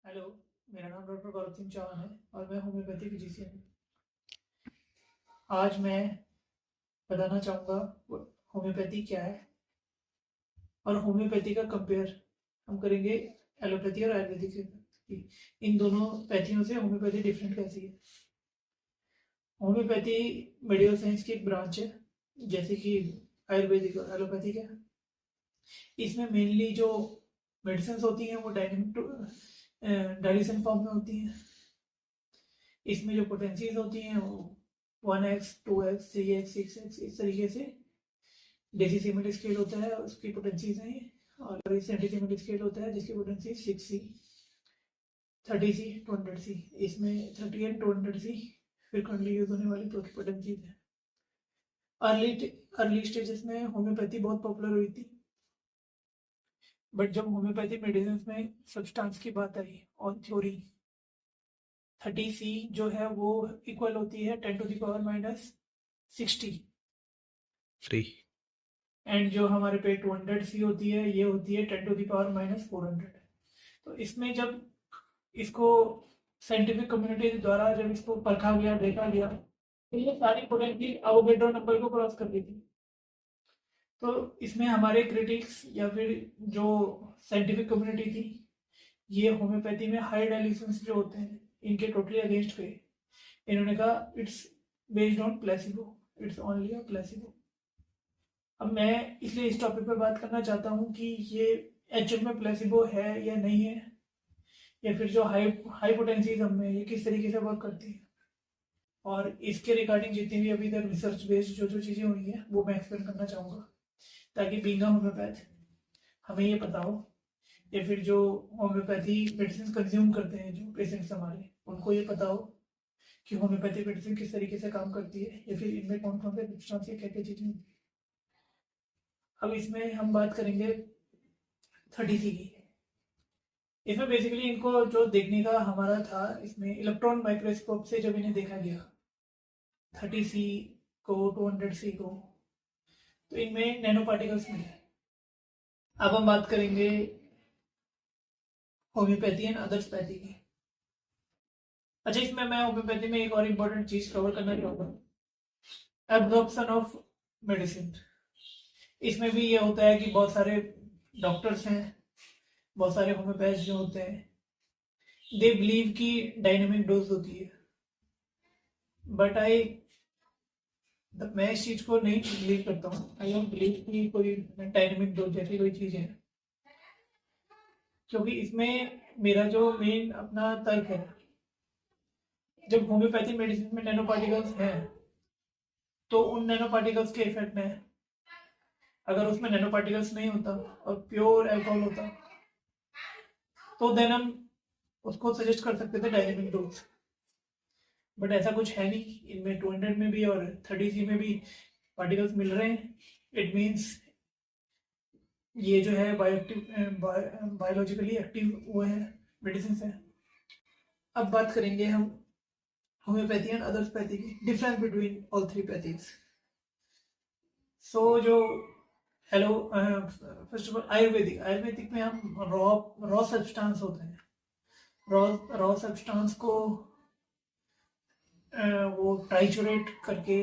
Hello, मेरा नाम doctor Gaurav Singh Chauhan है और मैं होम्योपैथी फिजिशियन हूँ। आज मैं बताना चाहूँगा होम्योपैथी क्या है और होम्योपैथी का कंपेयर हम करेंगे एलोपैथी और आयुर्वेदिक से। इन दोनों पैथियों से होम्योपैथी डिफरेंट कैसी है। होम्योपैथी मेडिकल साइंस की एक ब्रांच है, जैसे कि आयुर्वेदिक और एलोपैथिक है। इसमें मेनली जो मेडिसिन होती हैं वो डायल्यूशन फॉर्म में होती हैं। इसमें जो पोटेंसीज होती हैं वो 1x 2x 3x 6x इस तरीके से डेसीसीमल स्केल होता है, उसकी पोटेंसीज हैं। और सेंटीसीमल स्केल होता है जिसकी पोटेंसी 6c 30c 200c। इसमें 30 एंड 200c फ्रिक्वेंटली यूज होने वाली पोटेंसीज है। अर्ली स्टेजेस में होम्योपैथी बहुत पॉपुलर हुई थी, बट जब होम्योपैथी मेडिसिन में सब्सटेंस की बात आई और थ्योरी 30c जो है वो इक्वल होती है 10⁻⁻60 3 एंड जो हमारे पे 200c होती है ये होती है 10⁻⁻400। तो इसमें जब इसको साइंटिफिक कम्युनिटी द्वारा जब इसको परखा गया देखा गया तो ये सारी पोटेंसी अवोगेड्रो नंबर को क्रॉस कर दी थी। तो इसमें हमारे क्रिटिक्स या फिर जो साइंटिफिक कम्युनिटी थी ये होम्योपैथी में हाई डायल्यूशंस जो होते हैं इनके टोटली अगेंस्ट गए। इन्होंने कहा it's based on placebo, it's only a placebo. अब मैं इसलिए इस टॉपिक पर बात करना चाहता हूँ कि ये एक्चुअल में प्लेसिबो है या नहीं है, या फिर जो हाई हाई पोटेंसीज हमें ये किस तरीके से वर्क करती है। और इसके रिगार्डिंग जितनी भी अभी तक रिसर्च बेस्ड जो जो चीज़ें हुई हैं वो मैं एक्सप्लेन करना चाहूँगा, ताकि बीइंग अ होम्योपैथ हमें ये पता हो, या फिर जो होम्योपैथी मेडिसिन कंज्यूम करते हैं जो पेशेंट्स हमारे उनको ये पता हो कि होम्योपैथी मेडिसिन किस तरीके से काम करती है, या फिर इनमें कौन कौन से सब्सटेंस क्या क्या चीज़ें होती है। अब इसमें हम बात करेंगे 30C की। इसमें बेसिकली इनको जो देखने का हमारा था, इसमें इलेक्ट्रॉन माइक्रोस्कोप से जब इन्हें देखा गया 30C को 200C को, तो इनमें नैनो पार्टिकल्स मिले। अब हम बात करेंगे होम्योपैथी एंड अदर्स पैथी की। अच्छा, इसमें मैं होम्योपैथी में एक और इम्पोर्टेंट चीज कवर करना चाहूँगा, एब्जॉर्प्शन ऑफ मेडिसिन। इसमें भी ये होता है कि बहुत सारे डॉक्टर्स हैं, बहुत सारे होम्योपैथ जो होते हैं दे बिलीव कि डायनेमिक डोज होती है, बट मैं इस चीज को नहीं बिलीव करता हूँ। आई डोंट बिलीव कि कोई डायनेमिक डोज जैसी कोई चीज है, क्योंकि इसमें मेरा जो मेन अपना तर्क है, जब होम्योपैथी मेडिसिन में नैनो पार्टिकल्स हैं तो उन नैनो पार्टिकल्स के इफेक्ट में, अगर उसमें नैनो पार्टिकल्स नहीं होता और प्योर अल्कोहल होता तो देन हम उसको सजेस्ट कर सकते थे डायनेमिक डोज, बट ऐसा कुछ है नहीं। इनमें 200 में भी और 30C में भी पार्टिकल्स मिल रहे हैं। इट मीन्स ये जो है बायोलॉजिकली एक्टिव वो है मेडिसिन है। अब बात करेंगे हम होम्योपैथी एंड अदर्स पैथी की, difference between all three pathies. So जो hello first of all Ayurvedic में हम रॉ सब्सटेंस होते हैं, रॉ सब्सटेंस को वो ट्राइचुरेट करके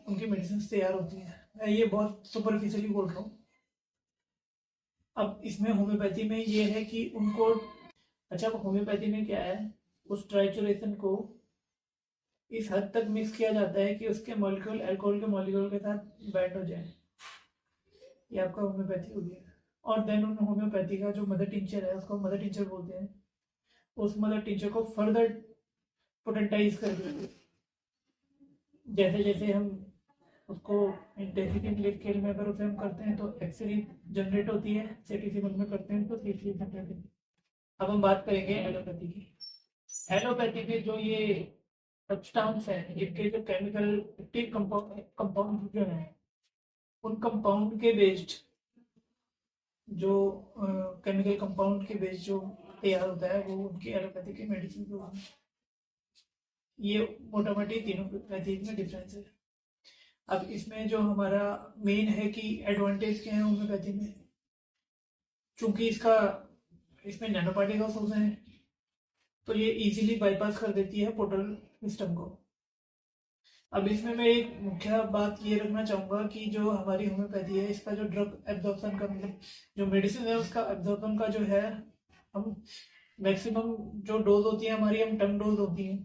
उनकी मेडिसिन तैयार होती हैं। मैं ये बहुत सुपरफिशियली बोल रहा हूँ। अब इसमें होम्योपैथी में ये है कि उनको, अच्छा होम्योपैथी में क्या है, उस ट्राइचुरेशन को इस हद तक मिक्स किया जाता है कि उसके मॉलिक्यूल अल्कोहल के मॉलिक्यूल के साथ बैठ हो जाए। ये आपका होम्योपैथी हो गया। और देन उन होम्योपैथी का जो मदर टिंचर है उसको मदर टिंचर बोलते हैं। उस मदर टिंचर को फर्दर पोटेंटाइज कर देते, जैसे जैसे हम उसको इंटेंसिटी स्केल में अगर उसे हम करते हैं तो एक्सरी जनरेट होती है, सेटिसिमल में करते हैं तो सीसी जनरेट होती है। अब हम बात करेंगे एलोपैथी की। एलोपैथी के जो ये सब्सटेंस है, इनके जो केमिकल एक्टिव कंपाउंड जो है, उन कंपाउंड के बेस्ड जो केमिकल कंपाउंड के बेस्ड जो तैयार होता है वो उनकी एलोपैथी की मेडिसिन जो है। ये मोटा मोटी तीनों पैथी में डिफरेंस है। अब इसमें जो हमारा मेन है कि एडवांटेज क्या है होम्योपैथी में, चूंकि इसमें नैनो पार्टिकल्स होते हैं तो ये इजीली बाईपास कर देती है पोर्टल सिस्टम को। अब इसमें मैं एक मुख्य बात ये रखना चाहूँगा कि जो हमारी होम्योपैथी है, इसका जो ड्रग एब्जॉर्प्शन का मतलब जो मेडिसिन है उसका एब्जॉर्प्शन का जो है, हम मैक्सिमम जो डोज होती है हमारी, हम 10 डोज होती है।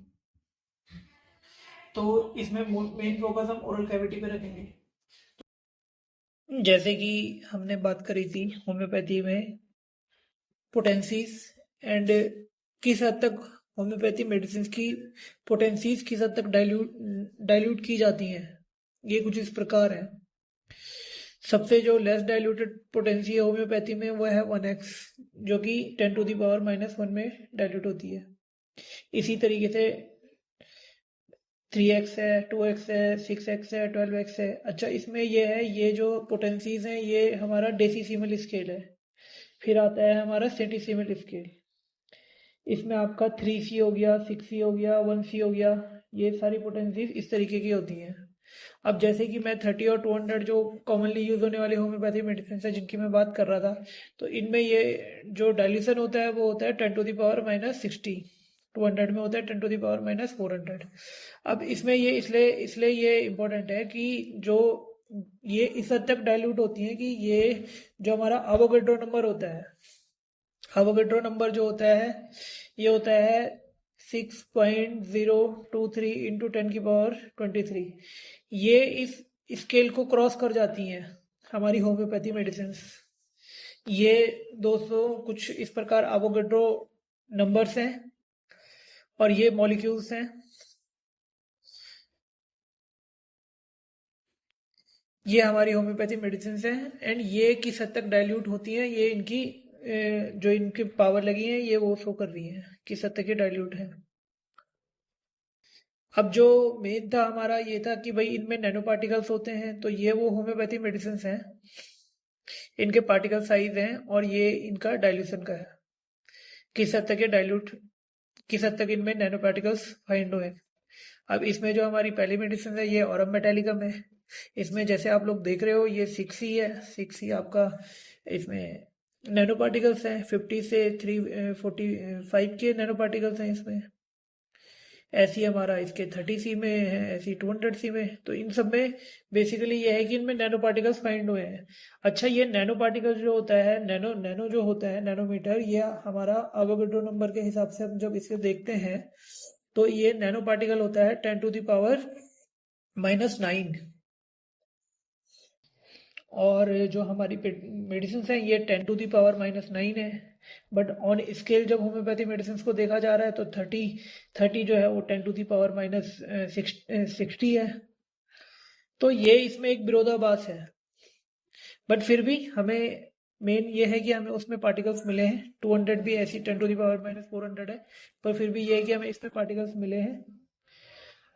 तो इसमें मेन फोकस हम ओरल कैविटी पे रखेंगे। जैसे कि हमने बात करी थी होम्योपैथी में पोटेंसीज एंड किस हद तक होम्योपैथी मेडिसिन की पोटेंसीज किस हद तक डाइल्यूट की जाती हैं, ये कुछ इस प्रकार है। सबसे जो लेस डाइल्यूटेड पोटेंसी है होम्योपैथी में वो है 1x, जो कि 10⁻⁻1 में डाइल्यूट होती है। इसी तरीके से 3x है, 2x है, 6x है, 12x है। अच्छा, इसमें ये है, ये जो पोटेंसीज हैं ये हमारा डेसीसिमल स्केल है। फिर आता है हमारा सेंटीसिमल स्केल। इसमें आपका 3C हो गया, 6C हो गया, 1C हो गया, ये सारी पोटेंसीज इस तरीके की होती हैं। अब जैसे कि मैं 30 और 200 जो कॉमनली यूज होने वाली होम्योपैथी मेडिसिन है जिनकी मैं बात कर रहा था, तो इनमें ये जो डाइल्यूशन होता है वो होता है 10⁻⁻60। 200 में होता है 10⁻⁻400। अब इसमें ये इसलिए ये इम्पोर्टेंट है कि जो ये इस हद तक डाइल्यूट होती है कि ये जो हमारा एवोगैड्रो नंबर होता है, एवोगैड्रो नंबर जो होता है ये होता है 6.023 इंटू 10⁻23। ये इस स्केल को क्रॉस कर जाती हैं हमारी होम्योपैथी मेडिसिन। ये दोस्तों कुछ इस प्रकार एवोगैड्रो नंबर्स हैं और ये मॉलिक्यूल्स हैं। ये हमारी होम्योपैथी मेडिसिन हैं एंड ये किस हद तक डाइल्यूट होती हैं, ये इनकी जो इनकी पावर लगी है ये वो शो कर रही है किस हद तक ये डाइल्यूट है। अब जो मेन था हमारा ये था कि भाई इनमें नैनो पार्टिकल्स होते हैं, तो ये वो होम्योपैथी मेडिसिन हैं, इनके पार्टिकल साइज हैं और ये इनका डाइल्यूशन का है, किस हद तक ये डाइल्यूट, किस हद तक इनमें नैनो पार्टिकल्स फाइंड हुए। अब इसमें जो हमारी पहली मेडिसिन है ये ऑरम मेटालिकम है। इसमें जैसे आप लोग देख रहे हो ये 6C है। 6C आपका इसमें नैनो पार्टिकल्स हैं 50 से 345 के नैनो पार्टिकल्स हैं इसमें। ऐसी हमारा इसके 30C में है, ऐसी 200C में। तो इन सब में बेसिकली ये है कि इनमें नैनो पार्टिकल्स फाइंड हुए हैं। अच्छा, ये नैनो पार्टिकल्स जो होता है, नैनो जो होता है नैनोमीटर, ये हमारा एवोगैड्रो नंबर के हिसाब से हम जब इसे देखते हैं तो ये नैनो पार्टिकल होता है 10⁻⁻9। और जो हमारी मेडिसिन हैं ये 10⁻⁻9 है। बट ऑन स्केल जब होम्योपैथी मेडिसिन को देखा जा रहा है तो 30 जो है वो 10⁻⁻60 है। तो ये इसमें एक विरोधाभास है, बट फिर भी हमें मेन ये है कि हमें उसमें पार्टिकल्स मिले हैं। 200 भी ऐसी 10⁻⁻400 है, पर फिर भी ये है कि हमें इसमें पार्टिकल्स मिले हैं।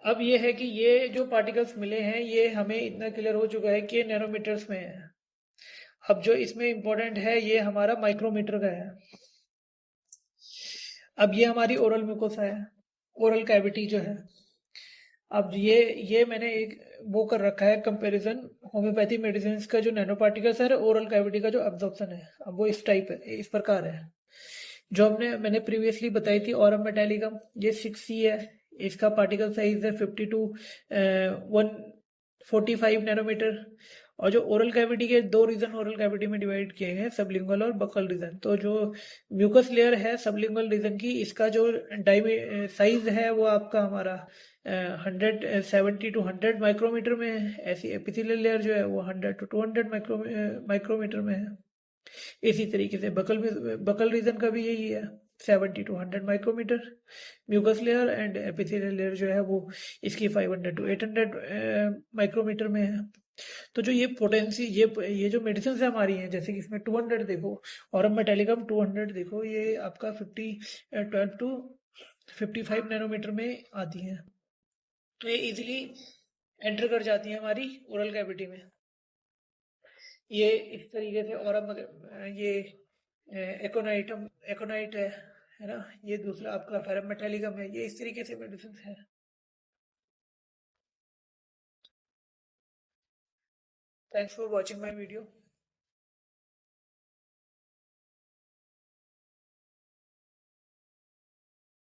अब ये है कि ये जो पार्टिकल्स मिले हैं ये हमें इतना क्लियर हो चुका है कि ये नैनोमीटर्स में है। अब जो इसमें इम्पोर्टेंट है ये हमारा माइक्रोमीटर का है। अब ये हमारी ओरल म्यूकोसा है, ओरल कैविटी जो है। अब ये मैंने एक वो कर रखा है कंपैरिजन होम्योपैथी मेडिसिन का जो नैनो पार्टिकल्स है और ओरल कैविटी का जो एब्जॉर्प्शन है। अब वो इस टाइप है, इस प्रकार है। जो मैंने प्रीवियसली बताई थी ऑरम मेटालिकम, ये 6C है। इसका पार्टिकल साइज है 145 नैनोमीटर। और जो ओरल कैविटी के दो रीजन ओरल कैविटी में डिवाइड किए हैं, सबलिंगुअल और बकल रीजन। तो जो म्यूकस लेयर है सबलिंगुअल रीजन की, इसका जो साइज है वो आपका हमारा 170 to 100 माइक्रोमीटर में है। ऐसी एपिथेलियल लेयर जो है वो 100 to 200 माइक्रोमीटर में है। इसी तरीके से बकल रीजन का भी यही है, 70 to 100 micrometre mucus layer, and epithelial layer जो है वो इसकी 500 to 800 माइक्रोमीटर में है। तो जो ये पोटेंसी, ये जो मेडिसिन है हमारी हैं, जैसे कि इसमें 200 देखो, ऑरम मेटालिकम 200 देखो, ये आपका 12 to 55 नैनोमीटर में आती हैं। तो ये इजीली एंटर कर जाती है हमारी ओरल कैविटी में। ये इस तरीके से ऑरम, ये एकोनाइट है ना, ये दूसरा आपका फेरम मेटालिकम है। ये इस तरीके से मेडिसिन है। Thanks for watching my video.